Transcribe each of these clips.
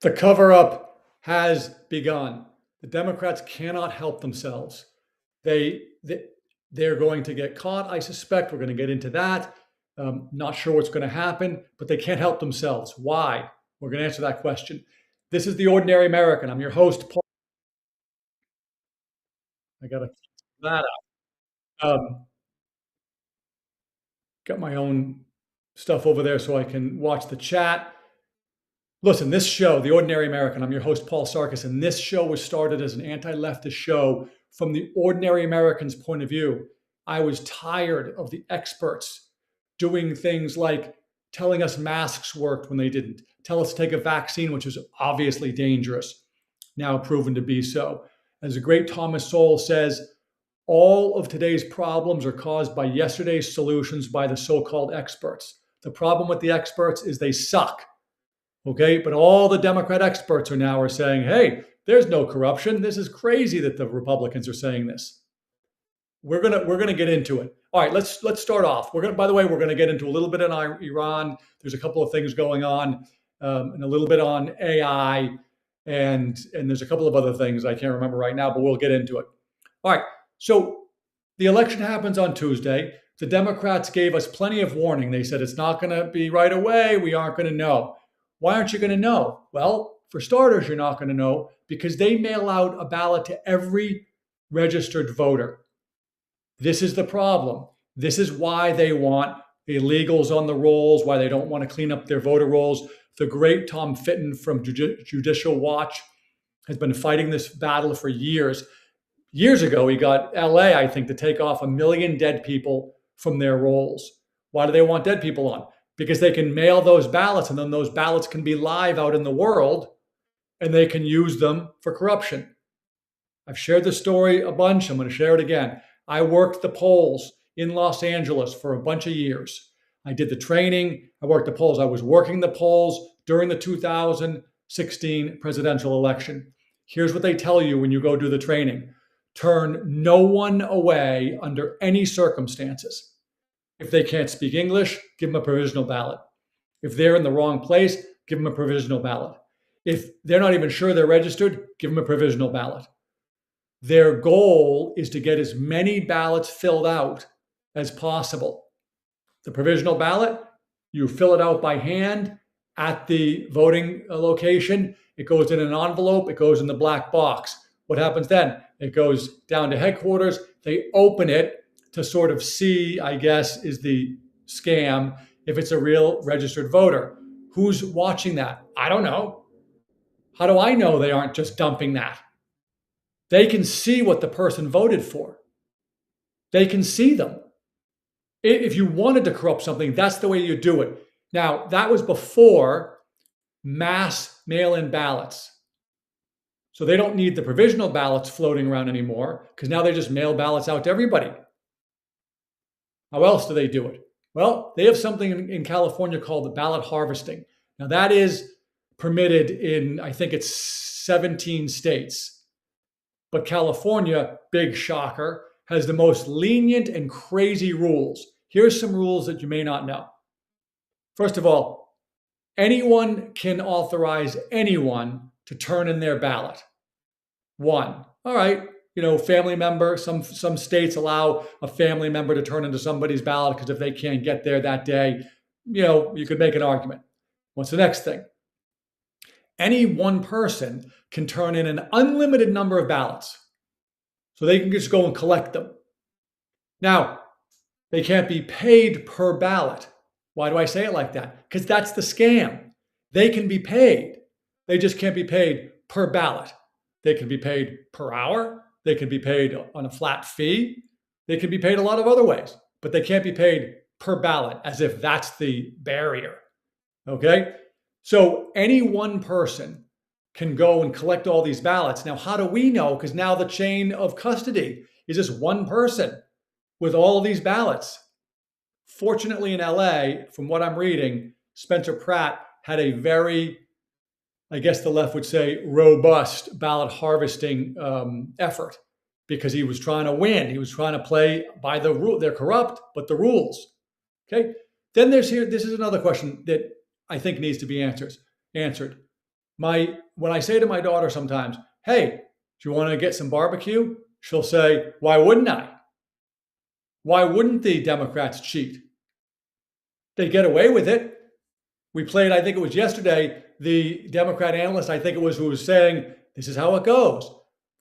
The cover-up has begun. The Democrats cannot help themselves. They're going to get caught, I suspect. We're going to get into that. Not sure what's going to happen, but they can't help themselves. Why? We're going to answer that question. This is The Ordinary American. I'm your host, Paul. I got to keep that up. Got my own stuff over there so I can watch the chat. Listen, this show, The Ordinary American, I'm your host, Paul Sarkis, and this show was started as an anti-leftist show from the ordinary American's point of view. I was tired of the experts doing things like telling us masks worked when they didn't, tell us to take a vaccine, which is obviously dangerous, now proven to be so. As the great Thomas Sowell says, all of today's problems are caused by yesterday's solutions by the so-called experts. The problem with the experts is they suck. Okay, but all the Democrat experts are saying, hey, there's no corruption. This is crazy that the Republicans are saying this. We're gonna get into it. All right, let's start off. By the way, we're gonna get into a little bit on Iran. There's a couple of things going on, and a little bit on AI, and there's a couple of other things I can't remember right now, but we'll get into it. All right, so the election happens on Tuesday. The Democrats gave us plenty of warning. They said it's not going to be right away. We aren't going to know. Why aren't you going to know? Well, for starters, you're not going to know because they mail out a ballot to every registered voter. This is the problem. This is why they want illegals on the rolls, why they don't want to clean up their voter rolls. The great Tom Fitton from Judicial Watch has been fighting this battle for years. Years ago, he got LA, I think, to take off 1 million dead people from their rolls. Why do they want dead people on? Because they can mail those ballots, and then those ballots can be live out in the world, and they can use them for corruption. I've shared this story a bunch. I'm going to share it again. I worked the polls in Los Angeles for a bunch of years. I did the training. I worked the polls. I was working the polls during the 2016 presidential election. Here's what they tell you when you go do the training. Turn no one away under any circumstances. If they can't speak English, give them a provisional ballot. If they're in the wrong place, give them a provisional ballot. If they're not even sure they're registered, give them a provisional ballot. Their goal is to get as many ballots filled out as possible. The provisional ballot, you fill it out by hand at the voting location. It goes in an envelope. It goes in the black box. What happens then? It goes down to headquarters. They open it to sort of see, I guess, is the scam, if it's a real registered voter. Who's watching that? I don't know. How do I know they aren't just dumping that? They can see what the person voted for. They can see them. If you wanted to corrupt something, that's the way you do it. Now, that was before mass mail-in ballots. So they don't need the provisional ballots floating around anymore because now they just mail ballots out to everybody. How else do they do it? Well, they have something in California called the ballot harvesting. Now that is permitted in, I think it's 17 states. But California, big shocker, has the most lenient and crazy rules. Here's some rules that you may not know. First of all, anyone can authorize anyone to turn in their ballot. One, all right, family member, some states allow a family member to turn into somebody's ballot because if they can't get there that day, you could make an argument. What's the next thing? Any one person can turn in an unlimited number of ballots. So they can just go and collect them. Now, they can't be paid per ballot. Why do I say it like that? Because that's the scam. They can be paid. They just can't be paid per ballot. They can be paid per hour. They can be paid on a flat fee. They can be paid a lot of other ways, but they can't be paid per ballot as if that's the barrier. Okay? So any one person can go and collect all these ballots. Now, how do we know? Because now the chain of custody is just one person with all of these ballots. Fortunately, in LA, from what I'm reading, Spencer Pratt had a very, I guess the left would say, robust ballot harvesting effort because he was trying to win. He was trying to play by the rule. They're corrupt, but the rules. Okay. Then this is another question that I think needs to be answered. When I say to my daughter sometimes, hey, do you want to get some barbecue? She'll say, why wouldn't I? Why wouldn't the Democrats cheat? They get away with it. We played, I think it was yesterday, the Democrat analyst, I think it was, who was saying, this is how it goes.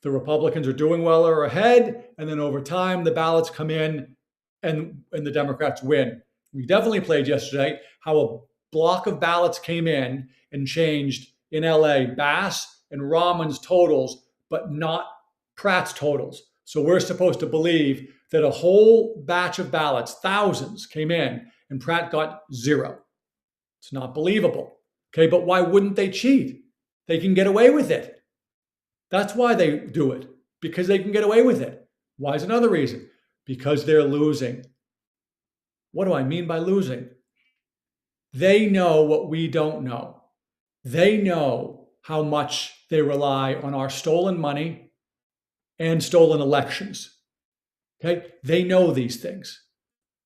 The Republicans are doing well or ahead, and then over time, the ballots come in and the Democrats win. We definitely played yesterday how a block of ballots came in and changed in LA Bass and Rahman's totals, but not Pratt's totals. So we're supposed to believe that a whole batch of ballots, thousands, came in and Pratt got zero. It's not believable. Okay, but why wouldn't they cheat? They can get away with it. That's why they do it, because they can get away with it. Why is another reason? Because they're losing. What do I mean by losing? They know what we don't know. They know how much they rely on our stolen money and stolen elections. Okay? They know these things.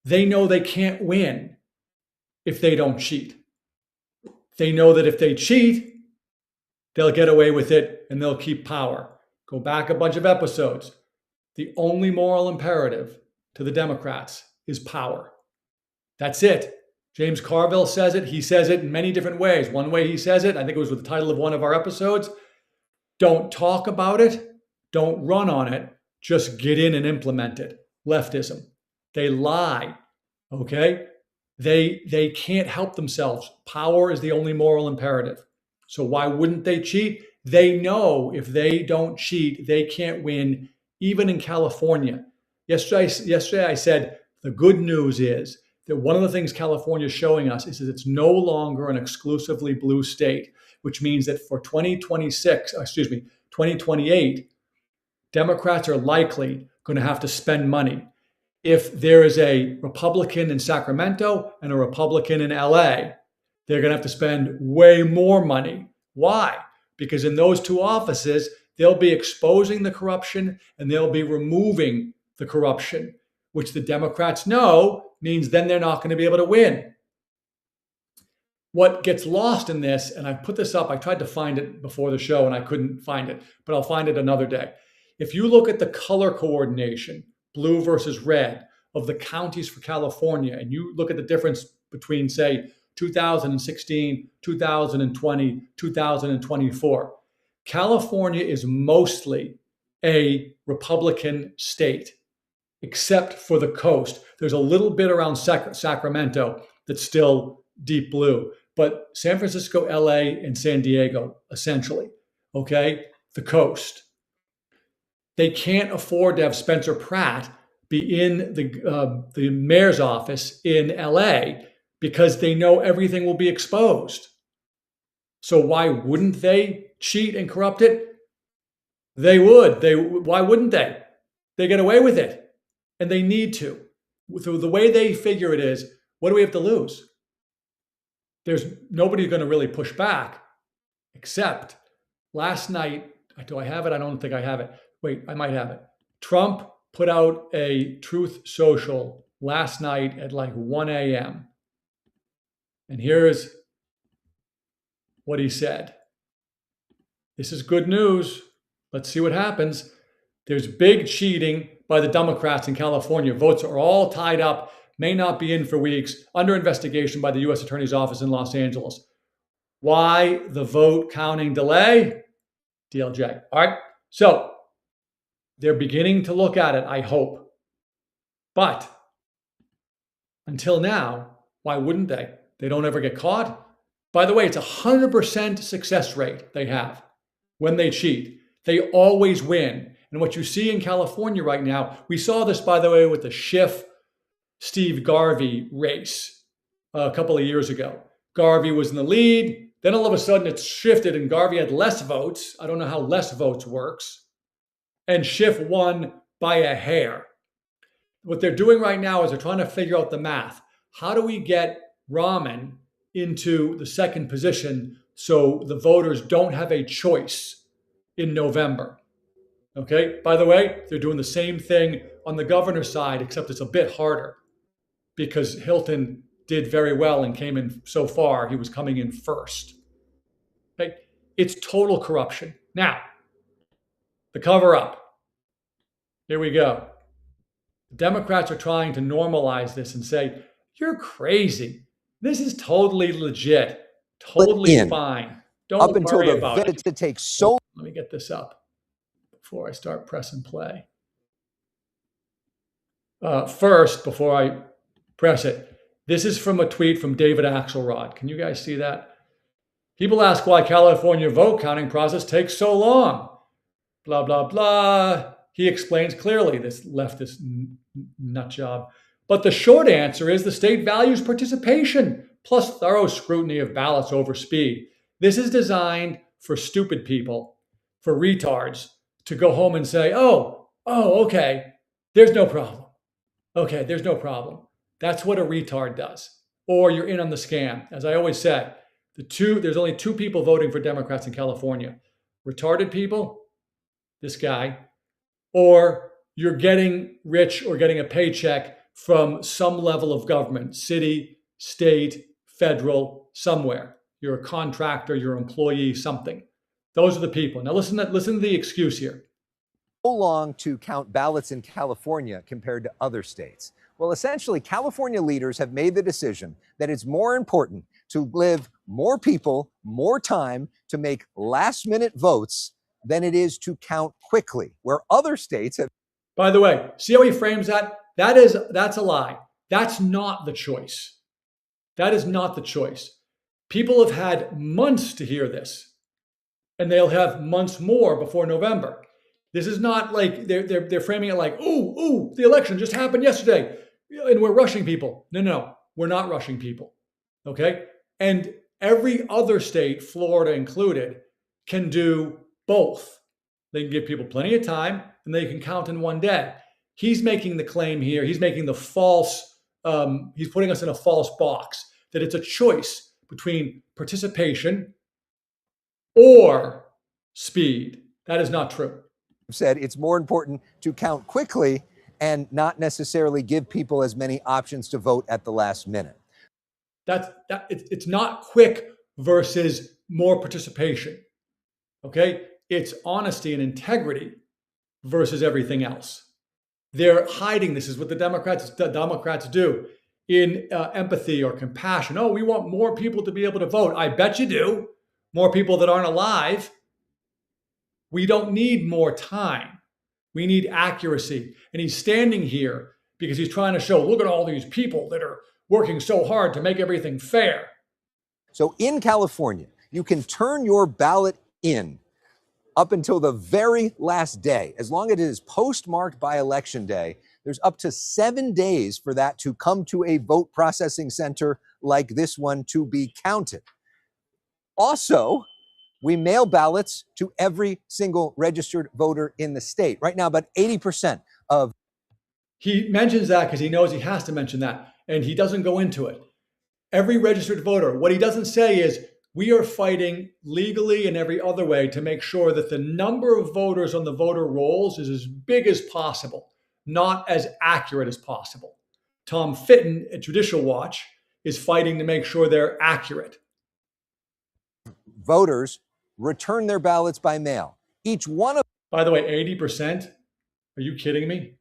They know they can't win if they don't cheat. They know that if they cheat, they'll get away with it and they'll keep power. Go back a bunch of episodes. The only moral imperative to the Democrats is power. That's it. James Carville says it. He says it in many different ways. One way he says it, I think it was with the title of one of our episodes, don't talk about it, don't run on it, just get in and implement it. Leftism. They lie, okay? They can't help themselves. Power is the only moral imperative. So why wouldn't they cheat? They know if they don't cheat, they can't win, even in California. Yesterday I said the good news is that one of the things California is showing us is that it's no longer an exclusively blue state, which means that for 2028, Democrats are likely going to have to spend money. If there is a Republican in Sacramento and a Republican in LA, they're going to have to spend way more money. Why? Because in those two offices, they'll be exposing the corruption and they'll be removing the corruption, which the Democrats know means then they're not going to be able to win. What gets lost in this, and I put this up, I tried to find it before the show and I couldn't find it, but I'll find it another day. If you look at the color coordination, blue versus red, of the counties for California, and you look at the difference between, say, 2016, 2020, 2024, California is mostly a Republican state, except for the coast. There's a little bit around Sacramento that's still deep blue, but San Francisco, LA, and San Diego, essentially, okay, the coast. They can't afford to have Spencer Pratt be in the mayor's office in LA because they know everything will be exposed. So why wouldn't they cheat and corrupt it? They would. Why wouldn't they? They get away with it, and they need to. So the way they figure it is, what do we have to lose? There's nobody going to really push back, except last night. Do I have it? I don't think I have it. Wait, I might have it. Trump put out a Truth Social last night at like 1 a.m. And here's what he said. This is good news. Let's see what happens. There's big cheating by the Democrats in California. Votes are all tied up, may not be in for weeks, under investigation by the U.S. Attorney's Office in Los Angeles. Why the vote counting delay? DLJ. All right. So they're beginning to look at it, I hope. But until now, why wouldn't they? They don't ever get caught. By the way, it's 100% success rate they have when they cheat. They always win. And what you see in California right now, we saw this, by the way, with the Schiff-Steve Garvey race a couple of years ago. Garvey was in the lead. Then all of a sudden it shifted and Garvey had less votes. I don't know how less votes works. And Schiff won by a hair. What they're doing right now is they're trying to figure out the math. How do we get Rahman into the second position so the voters don't have a choice in November? Okay, by the way, they're doing the same thing on the governor's side, except it's a bit harder because Hilton did very well and came in so far. He was coming in first. Okay, It's total corruption. Now, the cover up. Here we go. The Democrats are trying to normalize this and say, you're crazy. This is totally legit, totally fine. Don't worry about it. It takes so. Let me get this up before I start pressing play. First, before I press it, this is from a tweet from David Axelrod. Can you guys see that? People ask why California vote counting process takes so long. Blah, blah, blah. He explains clearly, this leftist nut job. But the short answer is the state values participation plus thorough scrutiny of ballots over speed. This is designed for stupid people, for retards, to go home and say, oh, okay, there's no problem. Okay, there's no problem. That's what a retard does. Or you're in on the scam. As I always said, there's only two people voting for Democrats in California. Retarded people, this guy, or you're getting rich or getting a paycheck from some level of government, city, state, federal, somewhere. You're a contractor, you're an employee, something. Those are the people. Now listen to the excuse here. So long to count ballots in California compared to other states? Well, essentially, California leaders have made the decision that it's more important to give more people more time to make last-minute votes than it is to count quickly, where other states have. By the way, see how he frames that? That's a lie. That's not the choice. That is not the choice. People have had months to hear this, and they'll have months more before November. This is not like they're framing it like, ooh, the election just happened yesterday, and we're rushing people. No, we're not rushing people, okay? And every other state, Florida included, can do both. They can give people plenty of time, and they can count in one day. He's making the claim here. He's making the false. He's putting us in a false box that it's a choice between participation or speed. That is not true. Said it's more important to count quickly and not necessarily give people as many options to vote at the last minute. It's not quick versus more participation. Okay? It's honesty and integrity versus everything else. They're hiding this is what the Democrats do in empathy or compassion. Oh, we want more people to be able to vote. I bet you do. More people that aren't alive. We don't need more time. We need accuracy. And he's standing here because he's trying to show, look at all these people that are working so hard to make everything fair. So in California, you can turn your ballot in up until the very last day. As long as it is postmarked by Election Day, there's up to 7 days for that to come to a vote processing center like this one to be counted. Also, we mail ballots to every single registered voter in the state. Right now, about 80% of. He mentions that because he knows he has to mention that, and he doesn't go into it. Every registered voter, what he doesn't say is, we are fighting legally and every other way to make sure that the number of voters on the voter rolls is as big as possible, not as accurate as possible. Tom Fitton at Judicial Watch is fighting to make sure they're accurate. Voters return their ballots by mail. Each one of. By the way, 80%? Are you kidding me?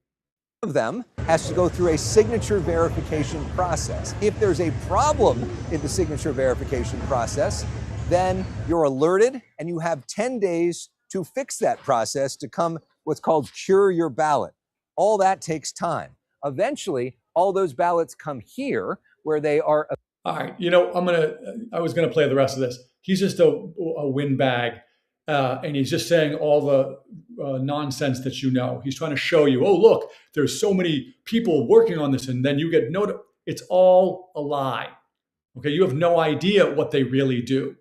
Of them has to go through a signature verification process. If there's a problem in the signature verification process, then you're alerted and you have 10 days to fix that process to come what's called cure your ballot. All that takes time. Eventually, all those ballots come here where they are. All right, I was gonna play the rest of this. He's just a windbag, and he's just saying all the nonsense that you know. He's trying to show you, oh, look, there's so many people working on this, and then you get notified. It's all a lie. Okay, you have no idea what they really do.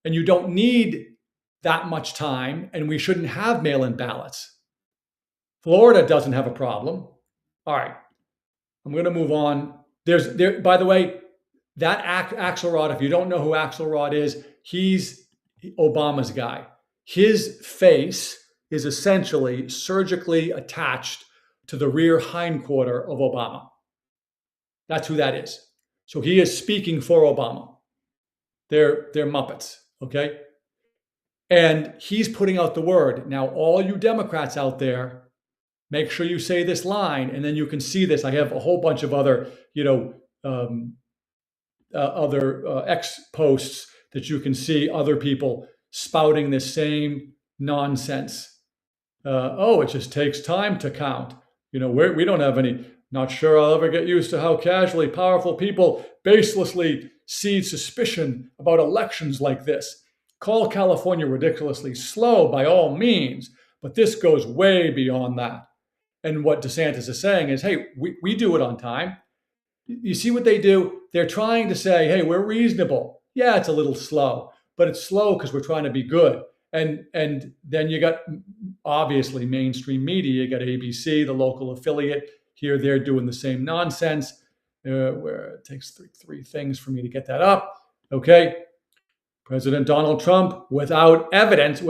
And you don't need that much time, and we shouldn't have mail-in ballots. Florida doesn't have a problem. All right, I'm going to move on. By the way, that Axelrod, if you don't know who Axelrod is, he's Obama's guy. His face is essentially surgically attached to the rear hindquarter of Obama. That's who that is. So he is speaking for Obama. They're Muppets, okay? And he's putting out the word. Now, all you Democrats out there, make sure you say this line, and then you can see this. I have a whole bunch of other, X posts that you can see other people spouting this same nonsense. It just takes time to count. We don't have any. Not sure I'll ever get used to how casually powerful people baselessly seed suspicion about elections like this. Call California ridiculously slow by all means, but this goes way beyond that. And what DeSantis is saying is, hey, we do it on time. You see what they do? They're trying to say, hey, we're reasonable. Yeah, it's a little slow, but it's slow because we're trying to be good. And then you got, obviously, mainstream media. You got ABC, the local affiliate. Here they're doing the same nonsense. Where it takes three things for me to get that up. Okay. President Donald Trump, without evidence,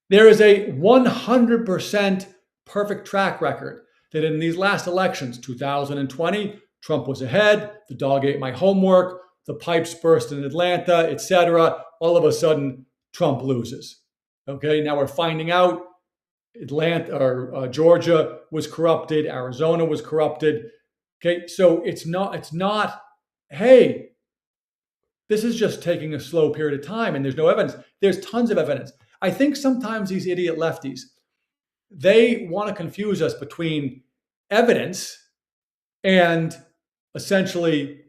there is a 100% perfect track record that in these last elections, 2020, Trump was ahead, the dog ate my homework, the pipes burst in Atlanta, etc. All of a sudden, Trump loses. Okay, now we're finding out Georgia was corrupted, Arizona was corrupted. Okay, so it's not, hey, this is just taking a slow period of time and there's no evidence. There's tons of evidence. I think sometimes these idiot lefties, they want to confuse us between evidence and essentially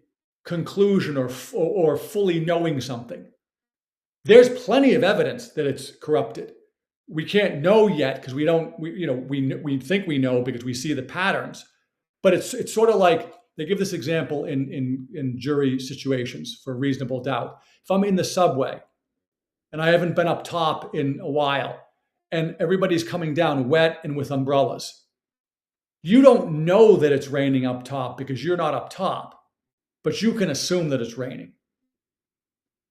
conclusion or fully knowing something. There's plenty of evidence that it's corrupted. We can't know yet because we think we know because we see the patterns. But it's sort of like they give this example in jury situations for reasonable doubt. If I'm in the subway and I haven't been up top in a while and everybody's coming down wet and with umbrellas, you don't know that it's raining up top because you're not up top, but you can assume that it's raining.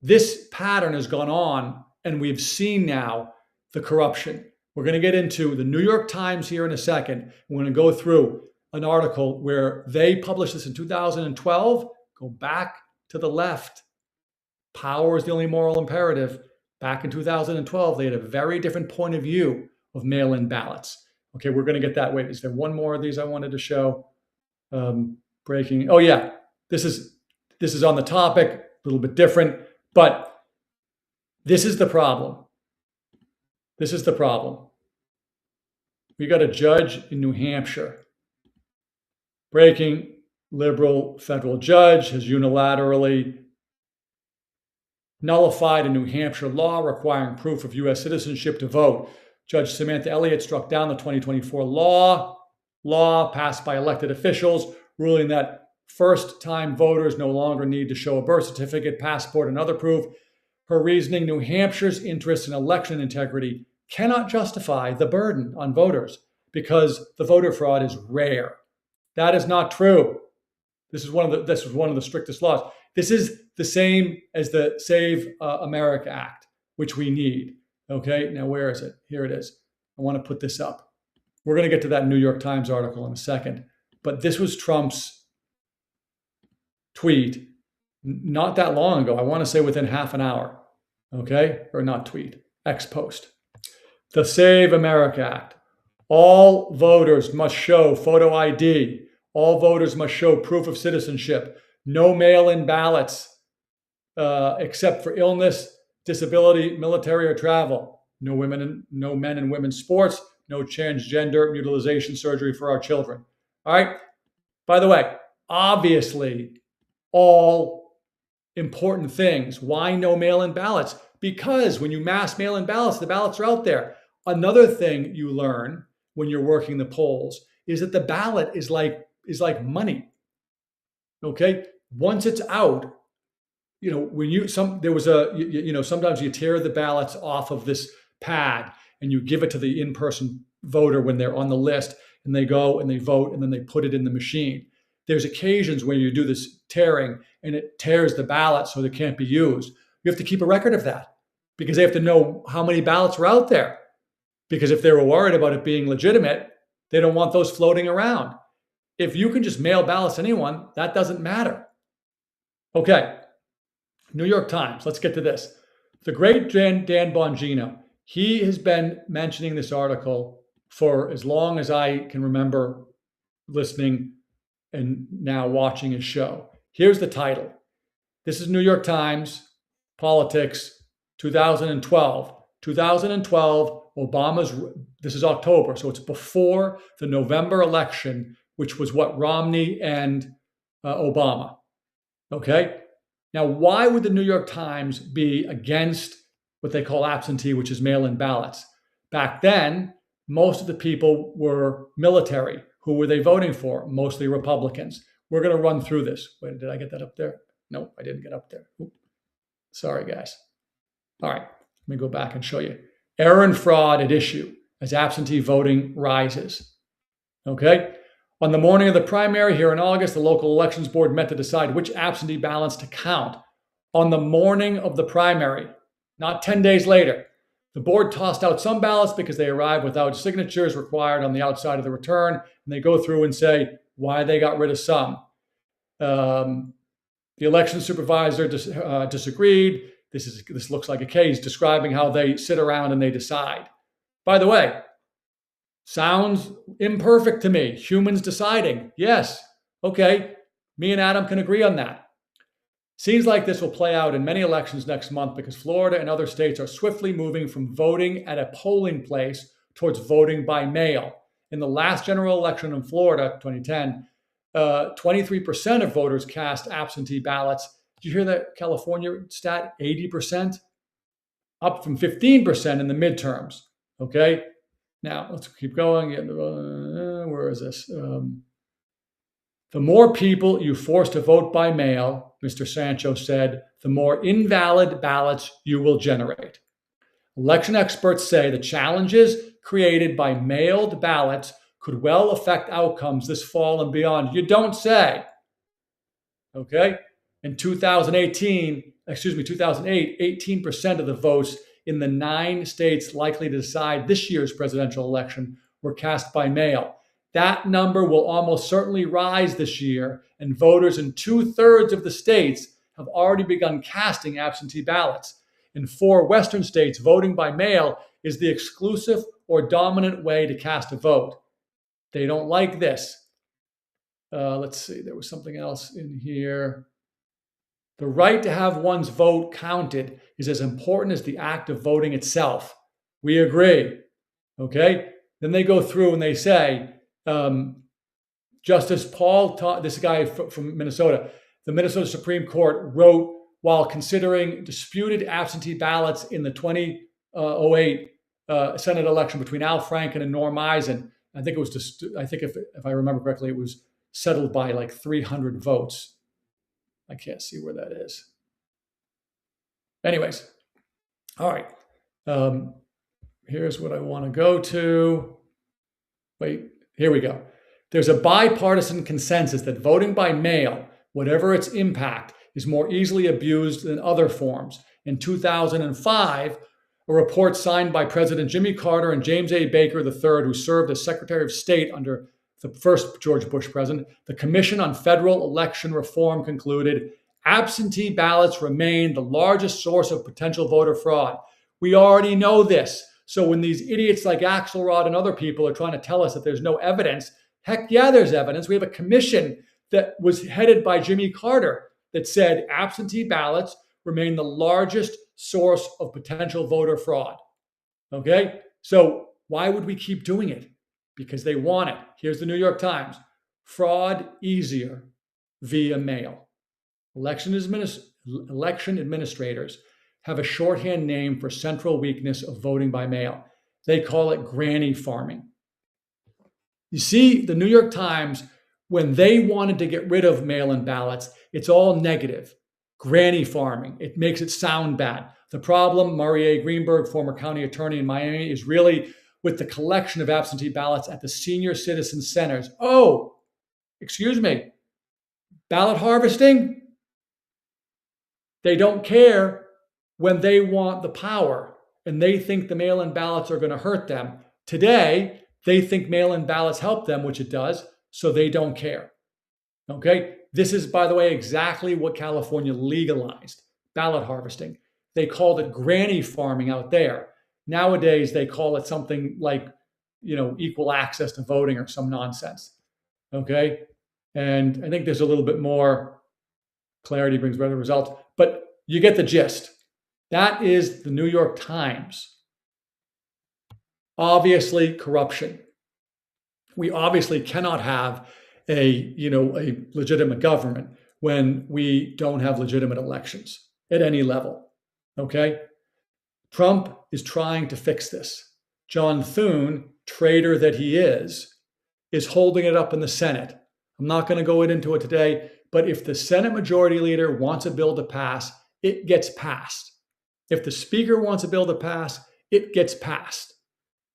This pattern has gone on, and we've seen now the corruption. We're going to get into the New York Times here in a second. We're going to go through an article where they published this in 2012. Go back to the left. Power is the only moral imperative. Back in 2012, they had a very different point of view of mail-in ballots. Okay, we're going to get that. Wait, is there one more of these I wanted to show? Breaking. Oh yeah, this is on the topic, a little bit different, but this is the problem. This is the problem. We got a judge in New Hampshire. Breaking. Liberal federal judge has unilaterally nullified a New Hampshire law requiring proof of U.S. citizenship to vote. Judge Samantha Elliott struck down the 2024 law passed by elected officials, ruling that first-time voters no longer need to show a birth certificate, passport, and other proof. Her reasoning, New Hampshire's interest in election integrity cannot justify the burden on voters because the voter fraud is rare. That is not true. This is one of the strictest laws. This is the same as the Save America Act, which we need. Okay, now where is it? Here it is. I want to put this up. We're going to get to that New York Times article in a second. But this was Trump's tweet not that long ago. I want to say within half an hour. Okay, or not tweet, X post. The Save America Act. All voters must show photo ID. All voters must show proof of citizenship. No mail-in ballots except for illness, disability, military, or travel. No men and women's sports. No transgender mutilization surgery for our children. All right. By the way, obviously, all important things. Why no mail-in ballots? Because when you mass mail-in ballots, the ballots are out there. Another thing you learn when you're working the polls is that the ballot is like money. Okay, once it's out, sometimes you tear the ballots off of this pad and you give it to the in-person voter when they're on the list, and they go and they vote and then they put it in the machine. There's occasions where you do this tearing and it tears the ballot so they can't be used. You have to keep a record of that because they have to know how many ballots are out there. Because if they were worried about it being legitimate, they don't want those floating around. If you can just mail ballots to anyone, that doesn't matter. Okay, New York Times, let's get to this. The great Dan Bongino, he has been mentioning this article for as long as I can remember listening and now watching his show. Here's the title. This is New York Times, Politics, 2012. 2012, this is October, so it's before the November election, which was what, Romney and Obama. Okay? Now, why would the New York Times be against what they call absentee, which is mail-in ballots? Back then, most of the people were military. Who were they voting for? Mostly Republicans. We're going to run through this. Wait, did I get that up there? No, I didn't get up there. Oop. Sorry, guys. All right, let me go back and show you. Error and fraud at issue as absentee voting rises. Okay? On the morning of the primary here in August, the local elections board met to decide which absentee ballots to count. On the morning of the primary, not 10 days later, the board tossed out some ballots because they arrived without signatures required on the outside of the return, and they go through and say why they got rid of some. The election supervisor disagreed. This looks like a case describing how they sit around and they decide. By the way, sounds imperfect to me. Humans deciding. Yes. Okay. Me and Adam can agree on that. Seems like this will play out in many elections next month because Florida and other states are swiftly moving from voting at a polling place towards voting by mail. In the last general election in Florida, 2010, 23% of voters cast absentee ballots. Did you hear that California stat? 80%? Up from 15% in the midterms. Okay? Now, let's keep going. Where is this? The more people you force to vote by mail, Mr. Sancho said, the more invalid ballots you will generate. Election experts say the challenges created by mailed ballots could well affect outcomes this fall and beyond. You don't say. Okay? In 2008, 18% of the votes in the 9 states likely to decide this year's presidential election were cast by mail. That number will almost certainly rise this year, and voters in 2/3 of the states have already begun casting absentee ballots. In 4 Western states, voting by mail is the exclusive or dominant way to cast a vote. They don't like this. Let's see, there was something else in here. The right to have one's vote counted is as important as the act of voting itself. We agree. Okay? Then they go through and they say, Justice Paul, this guy from Minnesota, the Minnesota Supreme Court wrote, while considering disputed absentee ballots in the 2008 Senate election between Al Franken and Norm Eisen, I think it was just, I think if I remember correctly, it was settled by like 300 votes. I can't see where that is. Anyways, all right. Here's what I want to go to. Wait, here we go. There's a bipartisan consensus that voting by mail, whatever its impact, is more easily abused than other forms. In 2005, a report signed by President Jimmy Carter and James A. Baker III, who served as Secretary of State under the first George Bush president, the Commission on Federal Election Reform concluded, absentee ballots remain the largest source of potential voter fraud. We already know this. So when these idiots like Axelrod and other people are trying to tell us that there's no evidence, heck yeah, there's evidence. We have a commission that was headed by Jimmy Carter that said absentee ballots remain the largest source of potential voter fraud. Okay? So why would we keep doing it? Because they want it. Here's the New York Times. Fraud easier via mail. Election administrators have a shorthand name for central weakness of voting by mail. They call it granny farming. You see, the New York Times, when they wanted to get rid of mail-in ballots, it's all negative. Granny farming. It makes it sound bad. The problem, Murray A. Greenberg, former county attorney in Miami, is really with the collection of absentee ballots at the senior citizen centers. Oh, excuse me, ballot harvesting? They don't care when they want the power and they think the mail-in ballots are going to hurt them. Today, they think mail-in ballots help them, which it does, so they don't care. Okay? This is, by the way, exactly what California legalized, ballot harvesting. they called it granny farming out there. Nowadays, they call it something like, equal access to voting or some nonsense. Okay. And I think there's a little bit more clarity brings better results, but you get the gist. That is the New York Times. Obviously, corruption. We obviously cannot have a legitimate government when we don't have legitimate elections at any level. Okay? Trump is trying to fix this. John Thune, traitor that he is holding it up in the Senate. I'm not going to go into it today, but if the Senate Majority Leader wants a bill to pass, it gets passed. If the Speaker wants a bill to pass, it gets passed.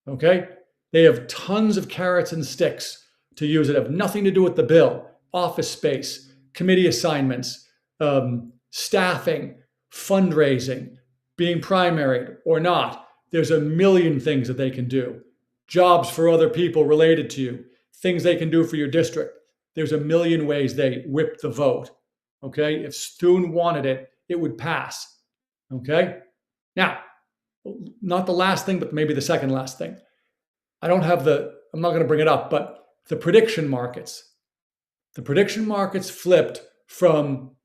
Okay? They have tons of carrots and sticks to use that have nothing to do with the bill. Office space, committee assignments, staffing, fundraising, being primaried or not. There's a million things that they can do. Jobs for other people related to you, things they can do for your district. There's a million ways they whip the vote. Okay? If Thune wanted it, it would pass. Okay? Now, not the last thing, but maybe the second last thing. I'm not going to bring it up, but the prediction markets. The prediction markets flipped from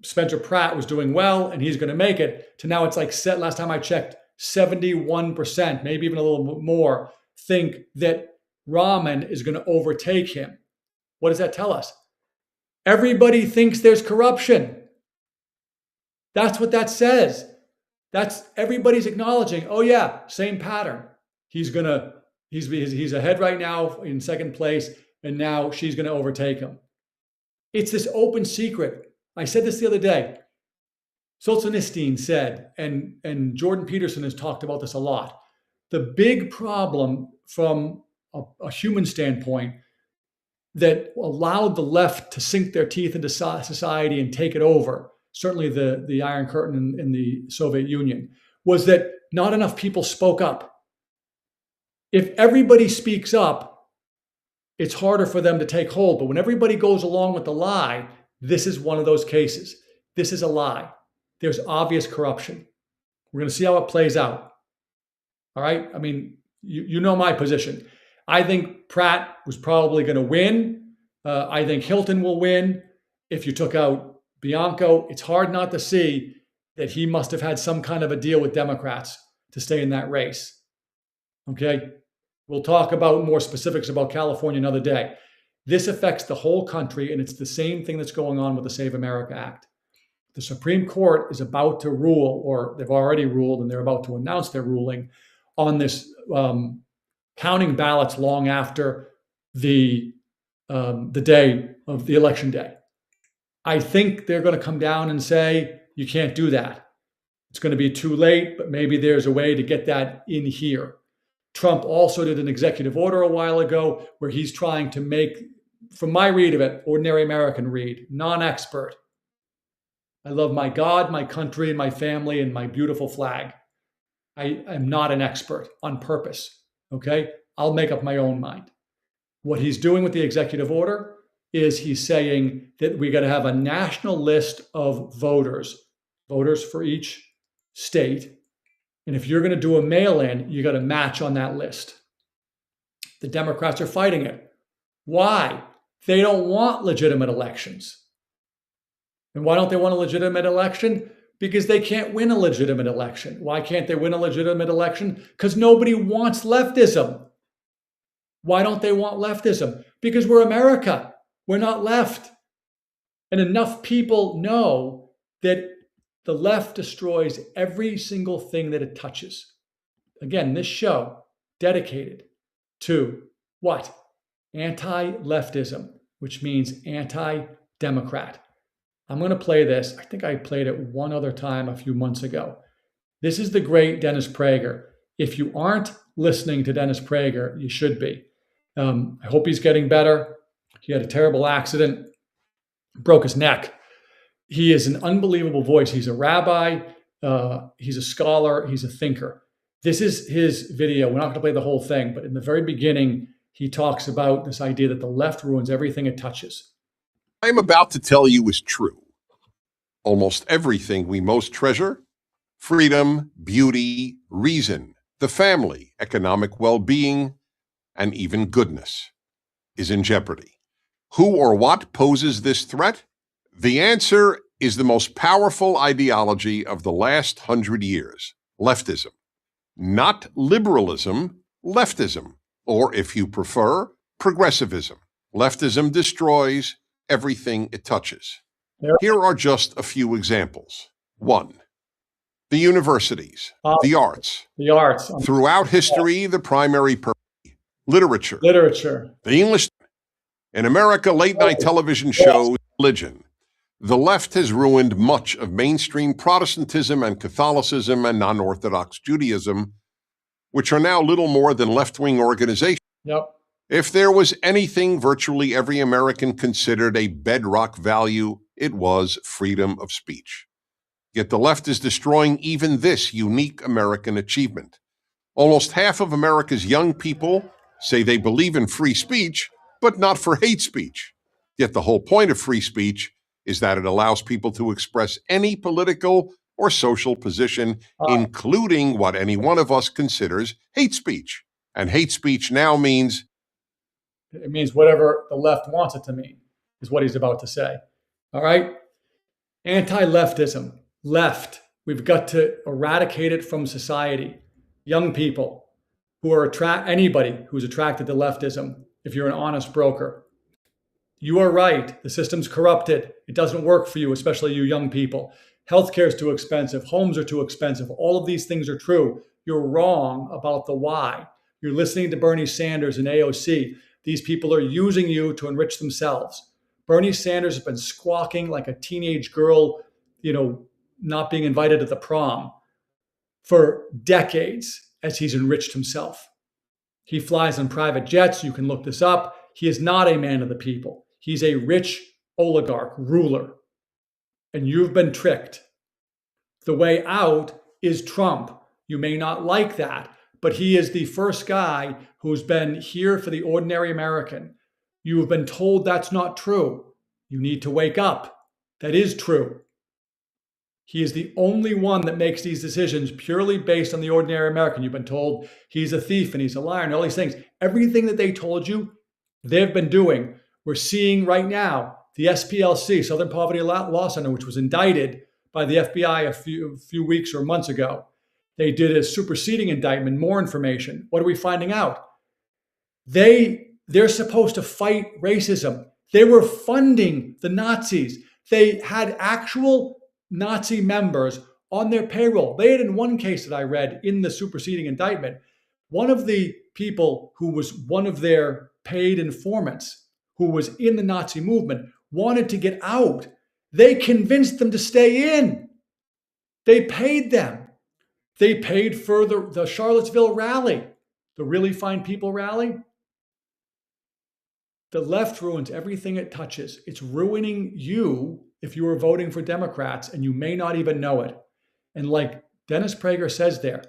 Spencer Pratt was doing well and he's going to make it to now it's like set. Last time I checked, 71%, maybe even a little bit more, think that Rahman is going to overtake him. What does that tell us? Everybody thinks there's corruption. That's what that says. That's everybody's acknowledging, oh yeah, same pattern. He's ahead right now in second place, and now she's going to overtake him. It's this open secret. I said this the other day. Solzhenitsyn said, and Jordan Peterson has talked about this a lot. The big problem from a human standpoint that allowed the left to sink their teeth into society and take it over, certainly the Iron Curtain in the Soviet Union, was that not enough people spoke up. If everybody speaks up, it's harder for them to take hold. But when everybody goes along with the lie, this is one of those cases. This is a lie. There's obvious corruption. We're going to see how it plays out. All right? I mean, you know my position. I think Pratt was probably going to win. I think Hilton will win. If you took out Bianco, it's hard not to see that he must have had some kind of a deal with Democrats to stay in that race. Okay? We'll talk about more specifics about California another day. This affects the whole country, and it's the same thing that's going on with the Save America Act. The Supreme Court is about to rule, or they've already ruled, and they're about to announce their ruling on this counting ballots long after the day of the election day. I think they're going to come down and say, you can't do that. It's going to be too late, but maybe there's a way to get that in here. Trump also did an executive order a while ago where he's trying to make, from my read of it, ordinary American read, non-expert. I love my God, my country, and my family, and my beautiful flag. I am not an expert on purpose, okay? I'll make up my own mind. What he's doing with the executive order is he's saying that we got to have a national list of voters for each state. And if you're going to do a mail-in, you got to match on that list. The Democrats are fighting it. Why? They don't want legitimate elections. And why don't they want a legitimate election? Because they can't win a legitimate election. Why can't they win a legitimate election? Because nobody wants leftism. Why don't they want leftism? Because we're America. We're not left. And enough people know that the left destroys every single thing that it touches. Again, this show dedicated to what? Anti-leftism, which means anti-democrat. I'm going to play this. I think I played it one other time a few months ago. This is the great Dennis Prager. If you aren't listening to Dennis Prager, you should be. I hope he's getting better. He had a terrible accident, broke his neck. He is an unbelievable voice. He's a rabbi. He's a scholar. He's a thinker. This is his video. We're not going to play the whole thing, but in the very beginning, he talks about this idea that the left ruins everything it touches. I'm about to tell you is true. Almost everything we most treasure freedom, beauty, reason, the family, economic well-being, and even goodness is in jeopardy. Who or what poses this threat? The answer is the most powerful ideology of the last 100 years, leftism. Not liberalism, leftism, or if you prefer, progressivism. Leftism destroys everything it touches. Here are just a few examples. 1. The universities, the arts. The arts. Throughout history, the primary purpose. Literature. The English. In America, late-night television shows, religion. The left has ruined much of mainstream Protestantism and Catholicism and non-Orthodox Judaism, which are now little more than left-wing organizations. Yep. If there was anything virtually every American considered a bedrock value, it was freedom of speech. Yet the left is destroying even this unique American achievement. Almost half of America's young people say they believe in free speech, but not for hate speech. Yet the whole point of free speech is that it allows people to express any political or social position, including what any one of us considers hate speech. And hate speech now means... It means whatever the left wants it to mean, is what he's about to say. All right? Anti-leftism. Left. We've got to eradicate it from society. Young people who are anybody who's attracted to leftism, if you're an honest broker, you are right. The system's corrupted. It doesn't work for you, especially you young people. Healthcare is too expensive. Homes are too expensive. All of these things are true. You're wrong about the why. You're listening to Bernie Sanders and AOC. These people are using you to enrich themselves. Bernie Sanders has been squawking like a teenage girl, not being invited to the prom for decades as he's enriched himself. He flies on private jets. You can look this up. He is not a man of the people. He's a rich oligarch ruler. And you've been tricked. The way out is Trump. You may not like that, but he is the first guy who's been here for the ordinary American. You have been told that's not true. You need to wake up. That is true. He is the only one that makes these decisions purely based on the ordinary American. You've been told he's a thief and he's a liar and all these things. Everything that they told you, they've been doing. We're seeing right now the SPLC, Southern Poverty Law Center, which was indicted by the FBI a few weeks or months ago. They did a superseding indictment, more information. What are we finding out? They're supposed to fight racism. They were funding the Nazis. They had actual Nazi members on their payroll. They had, in one case that I read in the superseding indictment, one of the people who was one of their paid informants who was in the Nazi movement wanted to get out. They convinced them to stay in. They paid them. They paid for the Charlottesville rally, the Really Fine People rally. The left ruins everything it touches. It's ruining you if you are voting for Democrats and you may not even know it. And like Dennis Prager says there,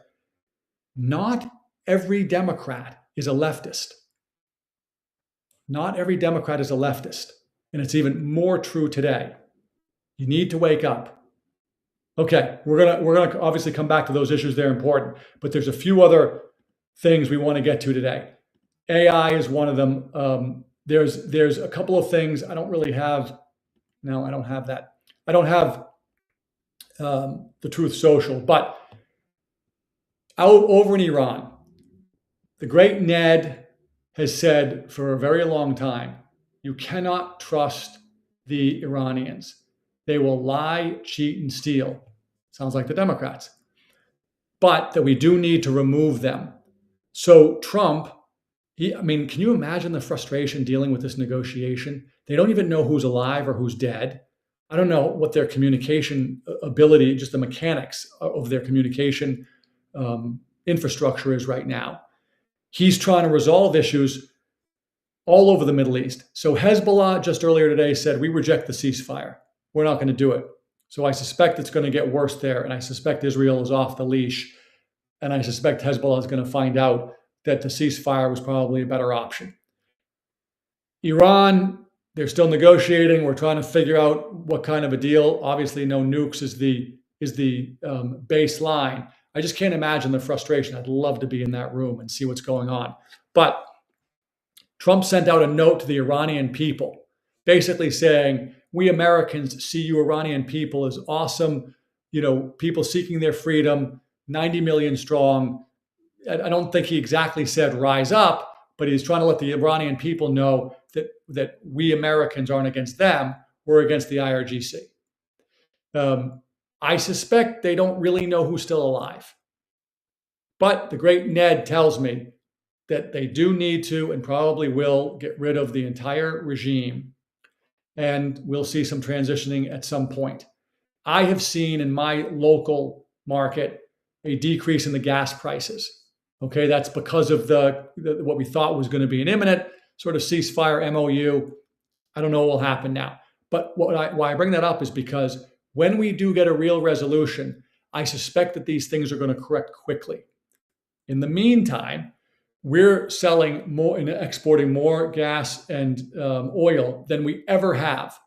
not every Democrat is a leftist. Not every Democrat is a leftist. And it's even more true today. You need to wake up. Okay, we're gonna obviously come back to those issues. They're important, but there's a few other things we want to get to today. AI is one of them. There's a couple of things I don't really have. No, I don't have that. I don't have the Truth Social, but over in Iran, the great Ned has said for a very long time, you cannot trust the Iranians. They will lie, cheat, and steal. Sounds like the Democrats. But that we do need to remove them. So Trump, can you imagine the frustration dealing with this negotiation? They don't even know who's alive or who's dead. I don't know what their communication ability, just the mechanics of their communication infrastructure is right now. He's trying to resolve issues all over the Middle East. So Hezbollah just earlier today said, we reject the ceasefire. We're not going to do it. So I suspect it's going to get worse there. And I suspect Israel is off the leash. And I suspect Hezbollah is going to find out that the ceasefire was probably a better option. Iran, they're still negotiating. We're trying to figure out what kind of a deal. Obviously, no nukes is the is the baseline. I just can't imagine the frustration. I'd love to be in that room and see what's going on. But Trump sent out a note to the Iranian people, basically saying, we Americans see you Iranian people as awesome, people seeking their freedom, 90 million strong. I don't think he exactly said rise up, but he's trying to let the Iranian people know that we Americans aren't against them, we're against the IRGC. I suspect they don't really know who's still alive. But the great Ned tells me that they do need to and probably will get rid of the entire regime, and we'll see some transitioning at some point. I have seen in my local market a decrease in the gas prices. Okay, that's because of what we thought was going to be an imminent sort of ceasefire MOU. I don't know what will happen now. But why I bring that up is because when we do get a real resolution, I suspect that these things are going to correct quickly. In the meantime, we're selling more and exporting more gas and oil than we ever have,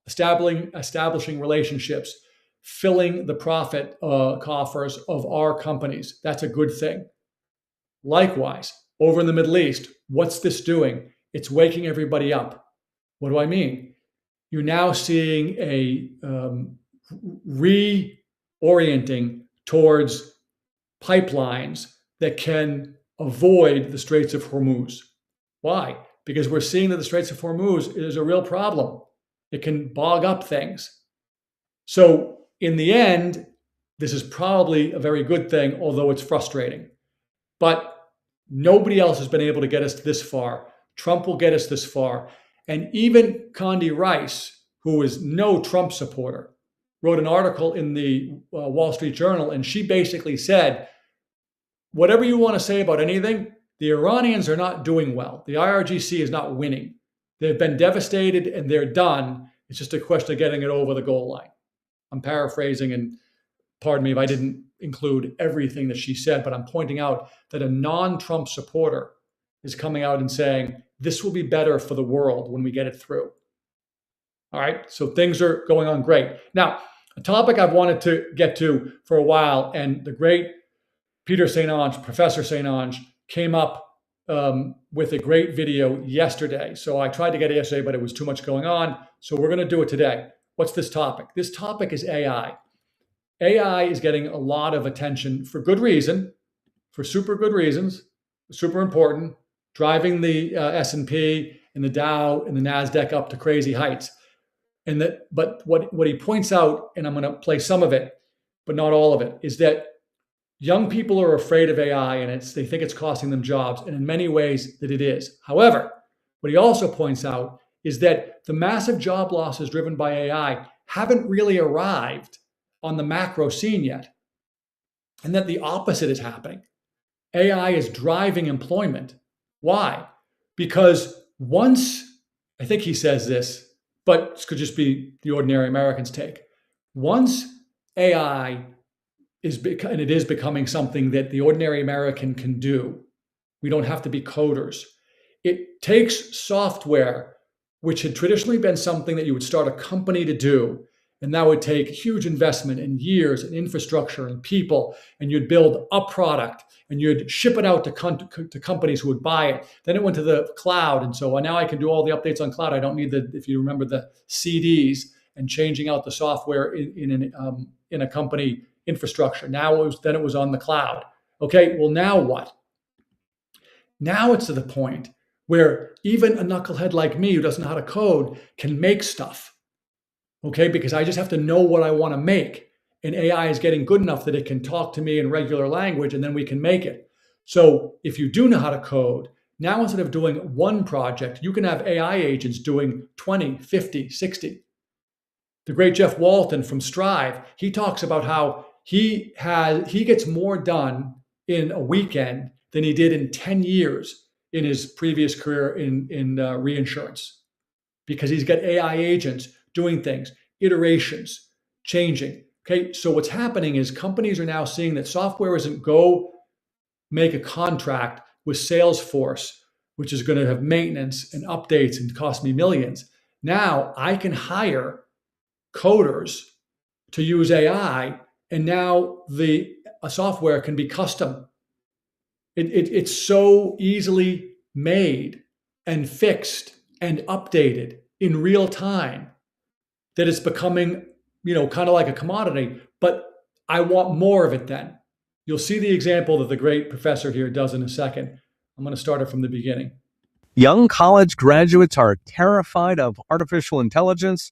establishing relationships, filling the profit coffers of our companies. That's a good thing. Likewise, over in the Middle East, what's this doing? It's waking everybody up. What do I mean? You're now seeing a reorienting towards pipelines that can avoid the Straits of Hormuz. Why? Because we're seeing that the Straits of Hormuz is a real problem. It can bog up things. So in the end, this is probably a very good thing, although it's frustrating. But nobody else has been able to get us this far. Trump will get us this far. And even Condi Rice, who is no Trump supporter, wrote an article in the Wall Street Journal, and she basically said, whatever you want to say about anything, the Iranians are not doing well. The IRGC is not winning. They've been devastated and they're done. It's just a question of getting it over the goal line. I'm paraphrasing, and pardon me if I didn't include everything that she said, but I'm pointing out that a non-Trump supporter is coming out and saying, this will be better for the world when we get it through. All right, so things are going on great. Now, a topic I've wanted to get to for a while, and the great Professor St. Ange, came up with a great video yesterday. So I tried to get it yesterday, but it was too much going on. So we're going to do it today. What's this topic? This topic is AI. AI is getting a lot of attention for good reason, for super good reasons, super important, driving the S&P and the Dow and the NASDAQ up to crazy heights. But what he points out, and I'm going to play some of it, but not all of it, is that young people are afraid of AI, and they think it's costing them jobs, and in many ways that it is. However, what he also points out is that the massive job losses driven by AI haven't really arrived on the macro scene yet, and that the opposite is happening. AI is driving employment. Why? Because once, I think he says this, but this could just be the ordinary American's take. Once AI is becoming something that the ordinary American can do, we don't have to be coders. It takes software, which had traditionally been something that you would start a company to do, and that would take huge investment and years and infrastructure and people, and you'd build a product and you'd ship it out to companies who would buy it. Then it went to the cloud, and so now I can do all the updates on cloud. I don't need if you remember, the CDs and changing out the software in a company infrastructure. Then it was on the cloud. Okay, well, now what? Now it's to the point where even a knucklehead like me who doesn't know how to code can make stuff. Okay, because I just have to know what I want to make. And AI is getting good enough that it can talk to me in regular language, and then we can make it. So if you do know how to code, now instead of doing one project, you can have AI agents doing 20, 50, 60. The great Jeff Walton from Strive, he talks about how he gets more done in a weekend than he did in 10 years in his previous career in reinsurance, because he's got AI agents doing things, iterations, changing. Okay, so what's happening is companies are now seeing that software isn't go make a contract with Salesforce, which is going to have maintenance and updates and cost me millions. Now I can hire coders to use AI, and now the software can be custom. It's so easily made and fixed and updated in real time that it's becoming, kind of like a commodity. But I want more of it then. You'll see the example that the great professor here does in a second. I'm going to start it from the beginning. Young college graduates are terrified of artificial intelligence.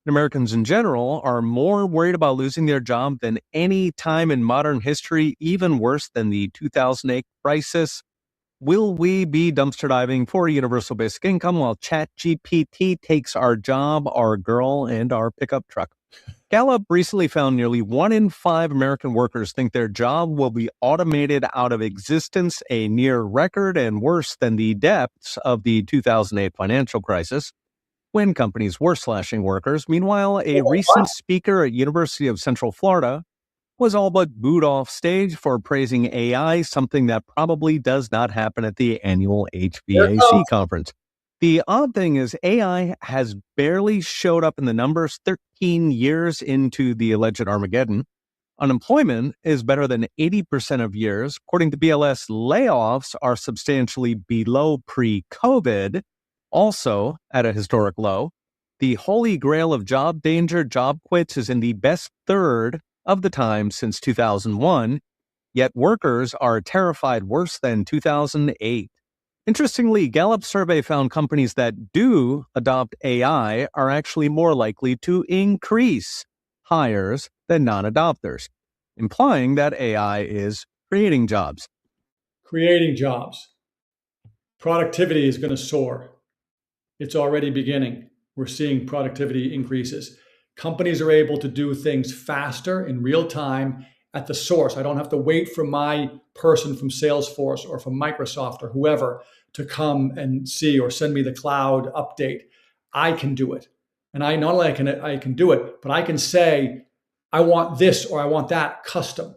Americans in general are more worried about losing their job than any time in modern history, even worse than the 2008 crisis. Will we be dumpster diving for universal basic income while ChatGPT takes our job, our girl, and our pickup truck? Gallup recently found nearly 1 in 5 American workers think their job will be automated out of existence, a near record and worse than the depths of the 2008 financial crisis, when companies were slashing workers. Meanwhile, a recent speaker at University of Central Florida was all but booed off stage for praising AI, something that probably does not happen at the annual HVAC conference. The odd thing is AI has barely showed up in the numbers 13 years into the alleged Armageddon. Unemployment is better than 80% of years. According to BLS, layoffs are substantially below pre-COVID, also at a historic low. The holy grail of job danger, job quits, is in the best third of the time since 2001, yet workers are terrified worse than 2008. Interestingly, Gallup's survey found companies that do adopt AI are actually more likely to increase hires than non-adopters, implying that AI is creating jobs. Creating jobs. Productivity is going to soar. It's already beginning. We're seeing productivity increases. Companies are able to do things faster in real time at the source. I don't have to wait for my person from Salesforce or from Microsoft or whoever to come and see or send me the cloud update. I can do it. And I not only I can do it, but I can say, I want this or I want that custom.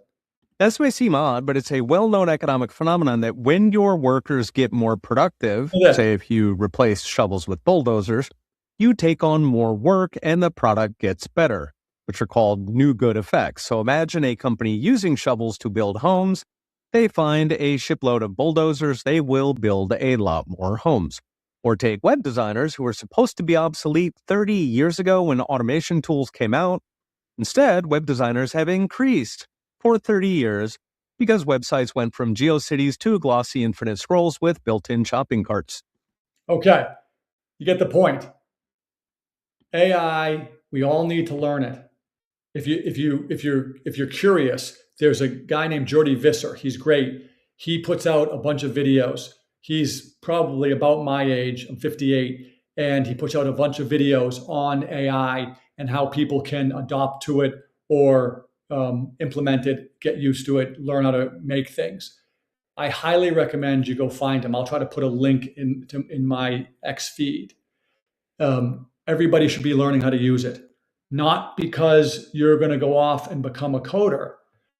This may seem odd, but it's a well-known economic phenomenon that when your workers get more productive, say if you replace shovels with bulldozers, you take on more work and the product gets better, which are called new good effects. So imagine a company using shovels to build homes. They find a shipload of bulldozers, they will build a lot more homes. Or take web designers who were supposed to be obsolete 30 years ago when automation tools came out. Instead, web designers have increased for 30 years because websites went from GeoCities to glossy infinite scrolls with built-in shopping carts. Okay, you get the point. AI, we all need to learn it. If you're curious, there's a guy named Jordi Visser. He's great. He puts out a bunch of videos. He's probably about my age. I'm 58, and he puts out a bunch of videos on AI and how people can adopt to it or implement it, get used to it, learn how to make things. I highly recommend you go find him. I'll try to put a link in my X feed. Everybody should be learning how to use it. Not because you're going to go off and become a coder,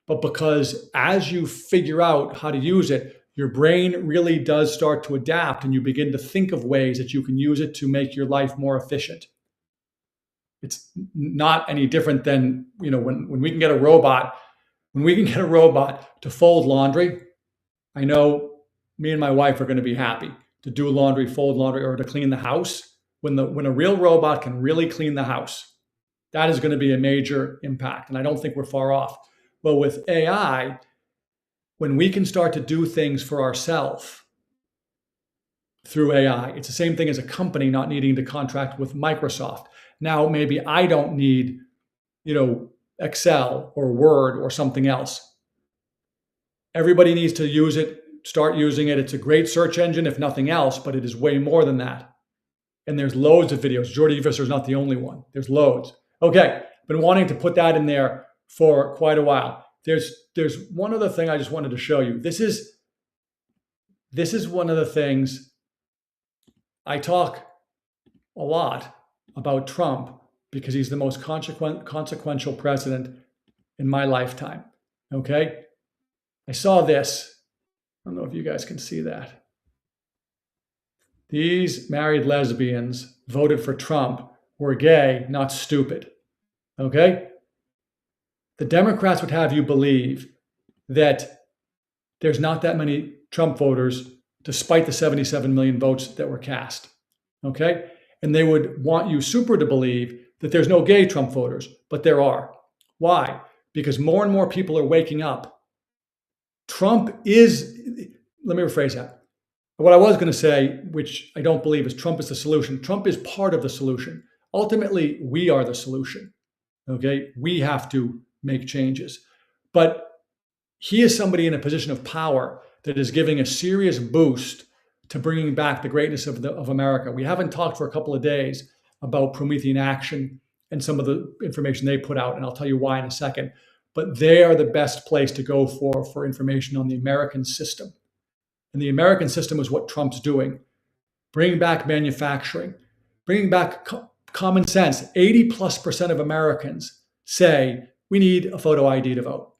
but because as you figure out how to use it, your brain really does start to adapt and you begin to think of ways that you can use it to make your life more efficient. It's not any different than, when we can get a robot, to fold laundry. I know me and my wife are going to be happy to do laundry, fold laundry, or to clean the house. When a real robot can really clean the house, that is going to be a major impact. And I don't think we're far off. But with AI, when we can start to do things for ourselves through AI, it's the same thing as a company not needing to contract with Microsoft. Now, maybe I don't need, Excel or Word or something else. Everybody needs to use it, start using it. It's a great search engine, if nothing else, but it is way more than that. And there's loads of videos. Jordi Visser is not the only one. There's loads. Okay, been wanting to put that in there for quite a while. There's one other thing I just wanted to show you. This is one of the things I talk a lot about Trump because he's the most consequential president in my lifetime. Okay, I saw this. I don't know if you guys can see that. These married lesbians voted for Trump were gay, not stupid. Okay? The Democrats would have you believe that there's not that many Trump voters, despite the 77 million votes that were cast. Okay? And they would want you super to believe that there's no gay Trump voters, but there are. Why? Because more and more people are waking up. Trump is, let me rephrase that. What I was going to say, which I don't believe, is Trump is the solution. Trump is part of the solution. Ultimately, we are the solution. Okay? We have to make changes. But he is somebody in a position of power that is giving a serious boost to bringing back the greatness of America. We haven't talked for a couple of days about Promethean Action and some of the information they put out, and I'll tell you why in a second. But they are the best place to go for information on the American system. And the American system is what Trump's doing. Bringing back manufacturing, bringing back common sense. 80+% of Americans say we need a photo ID to vote.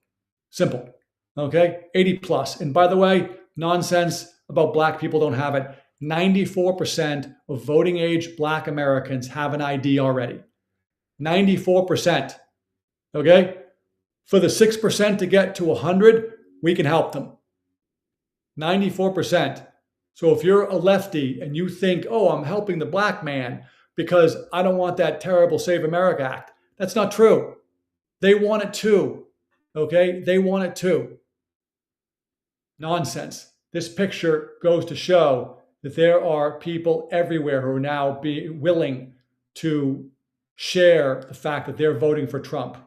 Simple. Okay? 80 plus. And by the way, nonsense about black people don't have it. 94% of voting age black Americans have an ID already. 94%. Okay? For the 6% to get to 100, we can help them. 94%. So if you're a lefty and you think, oh, I'm helping the black man because I don't want that terrible Save America Act, that's not true. They want it too. Okay? They want it too. Nonsense. This picture goes to show that there are people everywhere who are now willing to share the fact that they're voting for Trump.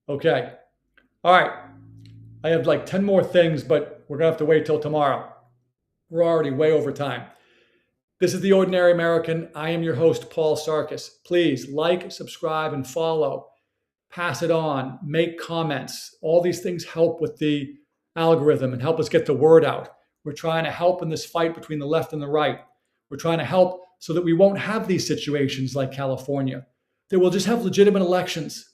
Okay. All right. I have like 10 more things, but we're going to have to wait till tomorrow. We're already way over time. This is The Ordinary American. I am your host, Paul Sarkis. Please like, subscribe, and follow. Pass it on. Make comments. All these things help with the algorithm and help us get the word out. We're trying to help in this fight between the left and the right. We're trying to help so that we won't have these situations like California, that we'll just have legitimate elections,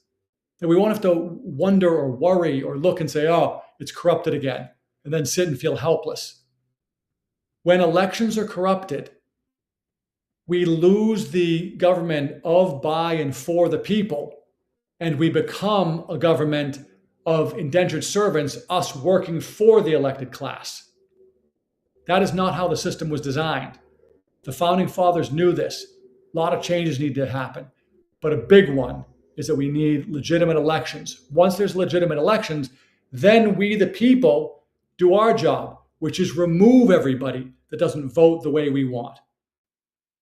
that we won't have to wonder or worry or look and say, oh, it's corrupted again, and then sit and feel helpless. When elections are corrupted, we lose the government of, by, and for the people, and we become a government of indentured servants, us working for the elected class. That is not how the system was designed. The founding fathers knew this. A lot of changes need to happen. But a big one is that we need legitimate elections. Once there's legitimate elections, then we, the people, do our job, which is remove everybody that doesn't vote the way we want.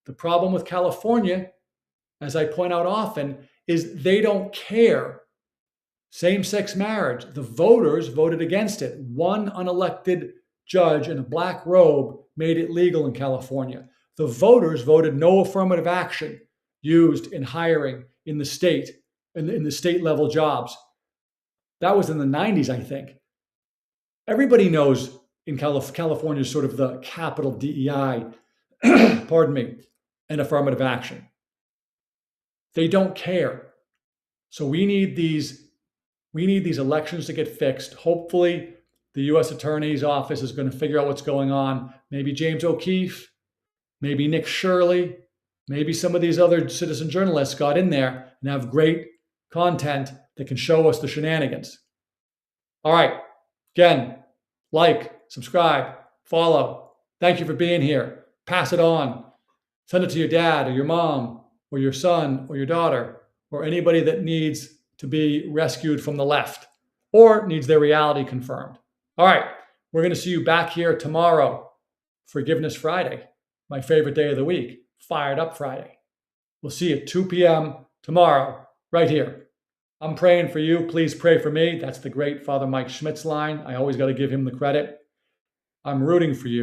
The problem with California, as I point out often, is they don't care. Same-sex marriage, the voters voted against it. One unelected judge in a black robe made it legal in California. The voters voted no affirmative action used in hiring in the state, in the state level jobs. That was in the 90s, I think. Everybody knows in California is sort of the capital DEI, pardon me, and affirmative action. They don't care. So we need these elections to get fixed. Hopefully, the U.S. Attorney's Office is going to figure out what's going on. Maybe James O'Keefe, maybe Nick Shirley, maybe some of these other citizen journalists got in there and have great content that can show us the shenanigans. All right. Again, like, subscribe, follow. Thank you for being here. Pass it on. Send it to your dad or your mom or your son or your daughter or anybody that needs to be rescued from the left or needs their reality confirmed. All right, we're going to see you back here tomorrow, Forgiveness Friday, my favorite day of the week, Fired Up Friday. We'll see you at 2 p.m. tomorrow, right here. I'm praying for you. Please pray for me. That's the great Father Mike Schmidt's line. I always got to give him the credit. I'm rooting for you.